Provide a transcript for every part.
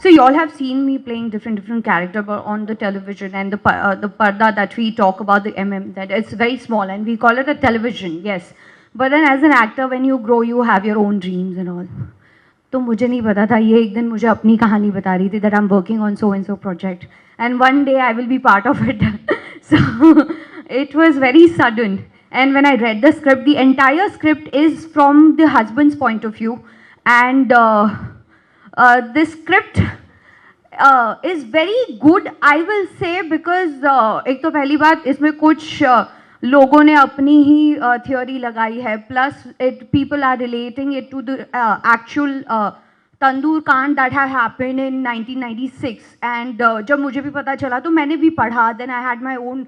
So you all have seen me playing different character on the television, and the parda that we talk about, the that it's very small and we call it a television, yes. But then as an actor, when you grow, you have your own dreams and all. तो मुझे नहीं पता था, ये एक दिन मुझे अपनी कहानी बता रही थी that I'm working on so and so project and one day I will be part of it. So it was very sudden. And when I read the script, the entire script is from the husband's point of view, and the script is very good, I will say, because एक तो पहली बात, इसमें कुछ लोगों ने अपनी ही theory लगाई है, plus people are relating it to the actual Tandoor Kand that have happened in 1996. And जब मुझे भी पता चला तो मैंने भी पढ़ा, then I had my own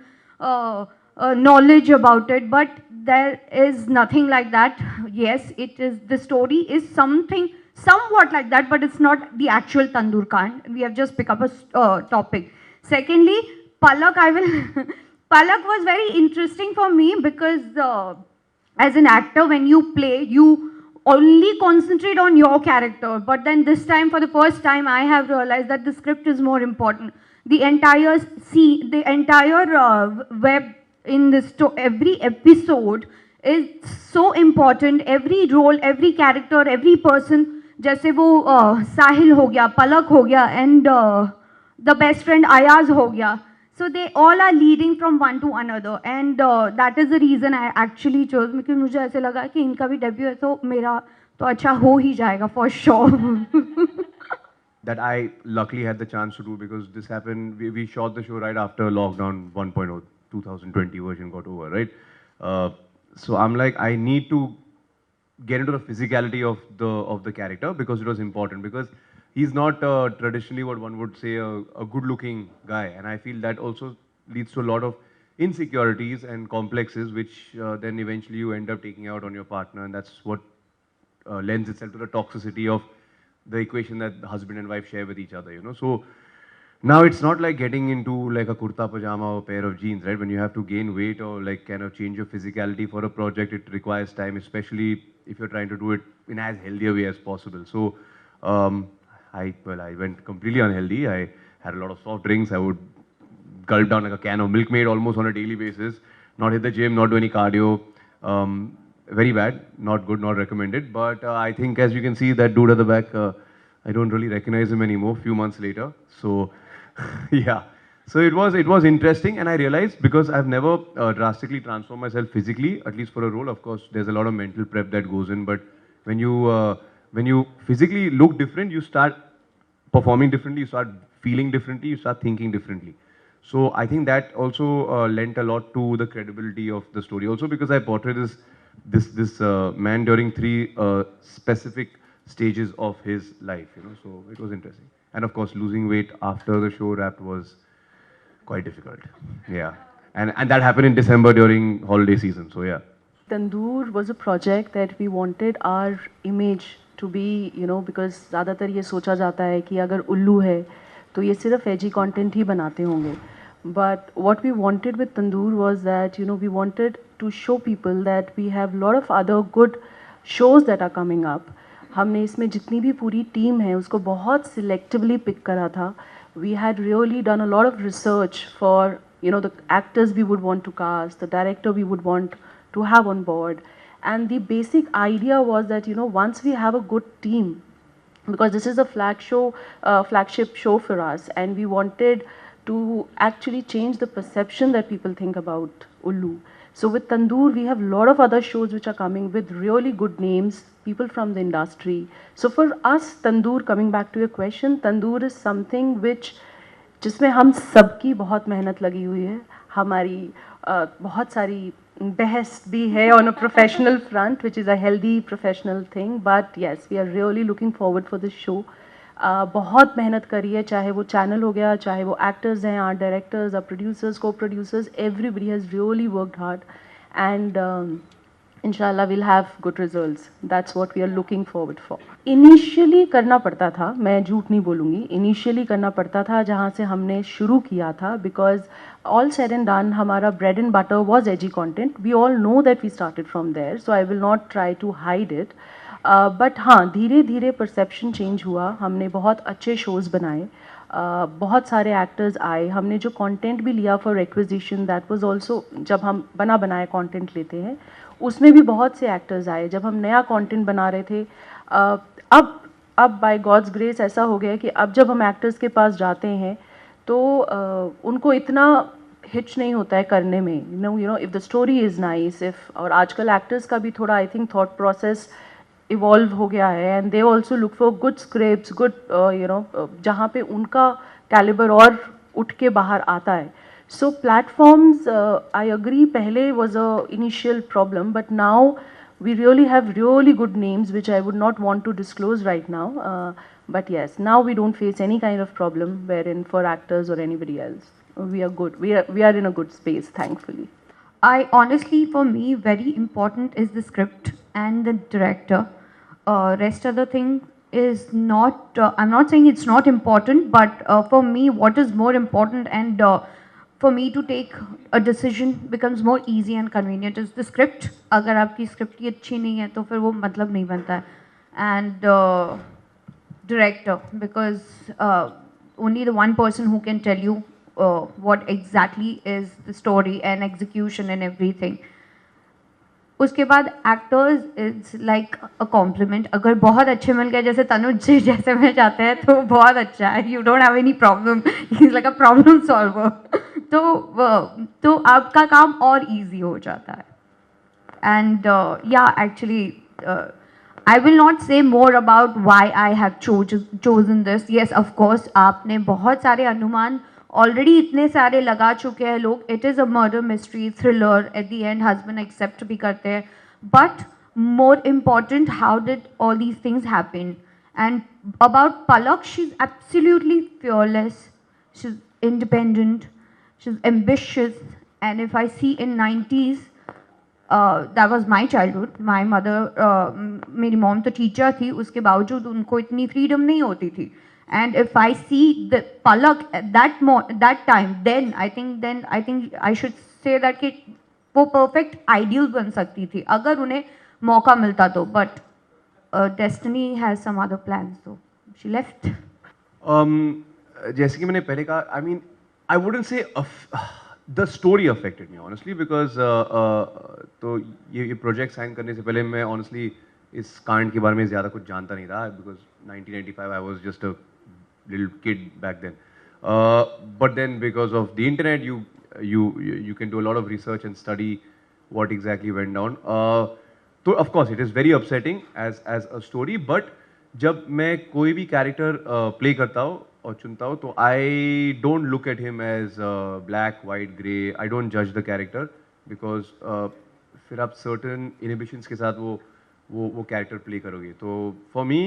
knowledge about it, but there is nothing like that. Yes, it is, the story is something somewhat like that, but it's not the actual Tandoor Kand. We have just picked up a topic. Secondly, Palak, Palak was very interesting for me because as an actor, when you play, you only concentrate on your character. But then this time, for the first time, I have realized that the script is more important. The entire web in this, every episode is so important. Every role, every character, every person, जैसे वो साहिल हो गया, पलक हो गया, and the best friend Ayaz हो गया. So they all are leading from one to another, and that is the reason I actually chose, because मुझे ऐसे लगा कि इनका भी debut है तो मेरा तो अच्छा हो ही जाएगा for sure. That I luckily had the chance to do, because this happened, we shot the show right after lockdown 1.0, 2020 version got over, right? So I'm like, I need to get into the physicality of the character, because it was important, because he's not traditionally what one would say a good looking guy, and I feel that also leads to a lot of insecurities and complexes, which then eventually you end up taking out on your partner, and that's what lends itself to the toxicity of the equation that the husband and wife share with each other, you know. So now it's not like getting into like a kurta pajama or a pair of jeans, right? When you have to gain weight or like kind of change your physicality for a project, it requires time, especially if you're trying to do it in as healthy a way as possible. So I went completely unhealthy. I had a lot of soft drinks. I would gulp down like a can of Milkmaid almost on a daily basis. Not hit the gym, not do any cardio. Very bad, not good, not recommended. But I think, as you can see, that dude at the back, I don't really recognize him anymore. Few months later, so yeah. So it was interesting, and I realized, because I've never drastically transformed myself physically, at least for a role. Of course, there's a lot of mental prep that goes in, but when you physically look different, you start performing differently, you start feeling differently, you start thinking differently. So I think that also lent a lot to the credibility of the story. Also because I portrayed this man during three specific stages of his life, you know. So it was interesting. And of course, losing weight after the show wrapped was quite difficult. Yeah. And that happened in December during holiday season. So yeah. Tandoor was a project that we wanted our image to be, you know, because ज़्यादातर ये सोचा जाता है कि अगर उल्लू है तो ये सिर्फ edgy content ही बनाते होंगे. But what we wanted with Tandoor was that, you know, we wanted to show people that we have a lot of other good shows that are coming up. हमने इसमें जितनी भी पूरी टीम है उसको बहुत selectively pick करा था. We had really done a lot of research for, you know, the actors we would want to cast, the director we would want to have on board. And the basic idea was that, you know, once we have a good team, because this is a flagship show for us, and we wanted to actually change the perception that people think about Ullu. So with Tandoor, we have a lot of other shows which are coming with really good names, people from the industry. So for us, Tandoor, coming back to your question, Tandoor is something which, जिसमें हम सबकी बहुत मेहनत लगी हुई है, हमारी बहुत सारी बहस भी है on a professional front, which is a healthy professional thing. But yes, we are really looking forward for this show. बहुत मेहनत करी है, चाहे वो चैनल हो गया, चाहे वो एक्टर्स हैं, आर्ट डायरेक्टर्स, आर प्रोड्यूसर्स, को producers, everybody has really worked hard, and inshallah we'll have good results. That's what we are looking forward for. Initially करना पड़ता था, मैं झूठ नहीं बोलूँगी, initially करना पड़ता था जहाँ से हमने शुरू किया था, because all said and done, हमारा bread and butter was edgy content. We all know that we started from there, so I will not try to hide it. But हाँ, धीरे धीरे परसेप्शन चेंज हुआ, हमने बहुत अच्छे शोज़ बनाए, बहुत सारे एक्टर्स आए, हमने जो कंटेंट भी लिया for requisition that was also, जब हम बना बनाया कंटेंट लेते हैं उसमें भी बहुत से एक्टर्स आए, जब हम नया कंटेंट बना रहे थे। अब बाय गॉड्स ग्रेस ऐसा हो गया कि अब जब हम एक्टर्स के पास जाते हैं तो उनको इतना हिच नहीं होता है करने में, you know if the story is nice, if, और आजकल एक्टर्स का भी थोड़ा I think thought process evolve हो गया है, and they also look for good scripts, good you know जहाँ पे उनका कैलिबर और उठ के बाहर आता है। सो प्लेटफॉर्म्स, आई अग्री, पहले was a initial problem, but now we really have really good names which I would not want to disclose right now, but yes, now we don't face any kind of problem wherein for actors or anybody else we are good, we are in a good space, thankfully. I honestly, for me, very important is the script and the director. Rest of the thing is not. I'm not saying it's not important, but for me, what is more important and for me to take a decision becomes more easy and convenient is the script. अगर आपकी script ही अच्छी नहीं है तो फिर वो मतलब नहीं बनता है. And director, because only the one person who can tell you what exactly is the story and execution and everything. उसके बाद actors it's like a compliment. अगर बहुत अच्छे मिल गए जैसे तनुज जी जैसे में जाते हैं तो बहुत अच्छा है, you don't have any problem, he is like a problem solver. तो आपका काम और इजी हो जाता है. And yeah, actually, I will not say more about why I have chosen this. Yes, of course, आपने बहुत सारे अनुमान ऑलरेडी इतने सारे लगा चुके हैं लोग. It is a murder mystery thriller, at the end husband accept भी करते हैं, but more important how did all these things happen. And about Palak, she is absolutely fearless, she is independent, she's ambitious, and if I see in 90s, that was my childhood. My mother, मेरी mom तो teacher थी, उसके बावजूद उनको इतनी freedom नहीं होती थी. And if I see the Palak at that time, then I think I should say that कि वो perfect ideal बन सकती थी अगर उन्हें मौका मिलता तो. But destiny has some other plans, so she left. जैसे कि मैंने पहले कहा, I mean, I wouldn't say the story affected me honestly because तो ये प्रोजेक्ट साइन करने से पहले मैं honestly इस कांड के बारे में ज़्यादा कुछ जानता नहीं था because 1995 I was just a little kid back then. But then because of the internet you can do a lot of research and study what exactly went down. So of course it is very upsetting as a story, but जब मैं कोई भी character play करता हूँ और चुनता हूँ तो I don't look at him as black white grey. I don't जज द कैरेक्टर बिकॉज फिर आप सर्टन इनहिबिशंस के साथ वो कैरेक्टर प्ले करोगे. तो for me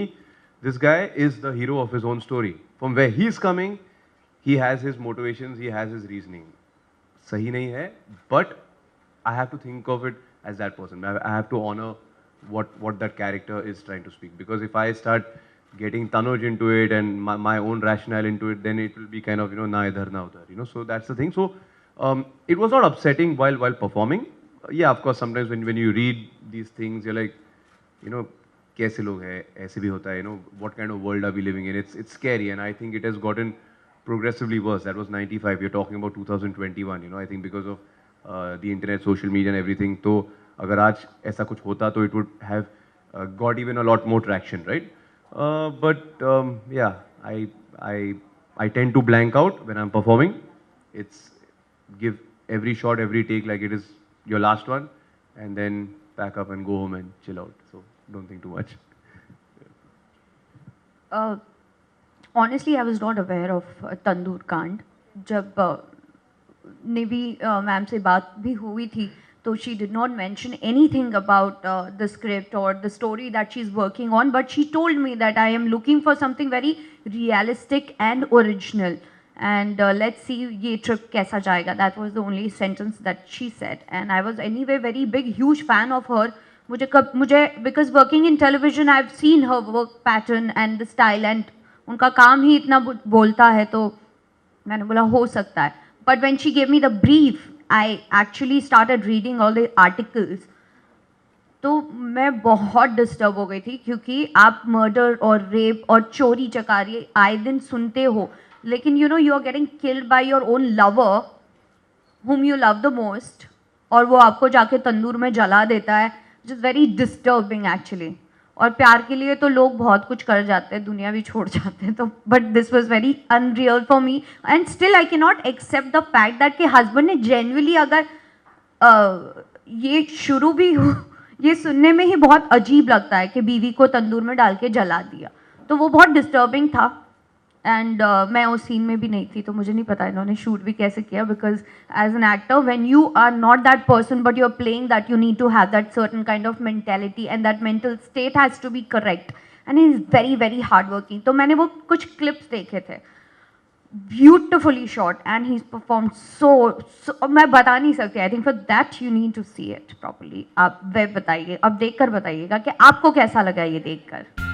this guy is the hero of his own story. From where he is coming, he has his motivations, he has his reasoning. सही नहीं है, but I have to think of it as that person. I have to honor what that character is trying to speak. Because if I start getting Tanuj into it and my own rationale into it, then it will be kind of, na idhar na udhar, So that's the thing. So it was not upsetting while performing. Yeah, of course, sometimes when you read these things, you're like, kaise log hai, aise bhi hota hai, what kind of world are we living in? It's scary, and I think it has gotten progressively worse. That was 95. You're talking about 2021. I think because of the internet, social media and everything. तो अगर आज ऐसा कुछ होता तो it would have got even a lot more traction, right? But yeah, I tend to blank out when I'm performing. It's give every shot, every take like it is your last one, and then pack up and go home and chill out. So don't think too much. Honestly, I was not aware of Tandoor Kand. जब navy ma'am से बात भी हुई थी तो she did not mention anything about the script or the story that she's working on, but she told me that I am looking for something very realistic and original, and let's see ये trip कैसा जाएगा. That was the only sentence that she said, and I was anyway very big huge fan of her. मुझे because working in television I've seen her work pattern and the style, and उनका काम ही इतना बोलता है तो मैंने बोला हो सकता है. But when she gave me the brief, I actually started reading all the articles. तो मैं बहुत डिस्टर्ब हो गई थी, क्योंकि आप मर्डर और रेप और चोरी चकारी आए दिन सुनते हो, लेकिन you are getting killed by your own lover whom you love the most, और वो आपको जाके तंदूर में जला देता है, which is very disturbing actually. और प्यार के लिए तो लोग बहुत कुछ कर जाते हैं, दुनिया भी छोड़ जाते हैं, तो but this was very unreal for me, and still I can not accept the fact that कि हस्बैंड ने जेन्युइनली अगर ये शुरू भी हो, ये सुनने में ही बहुत अजीब लगता है कि बीवी को तंदूर में डाल के जला दिया, तो वो बहुत डिस्टर्बिंग था. एंड मैं उस सीन में भी नहीं थी, तो मुझे नहीं पता इन्होंने शूट भी कैसे किया, because as an actor when you are not that person but you are playing that, you need to have that certain kind of mentality and that mental state has to be correct, and he is very very hard working. तो मैंने वो कुछ clips देखे थे, beautifully shot, and he perform so, मैं बता नहीं सकती. I think for that you need to see it properly. आप वे बताइए, अब देख कर बताइएगा कि आपको कैसा लगा ये देख कर.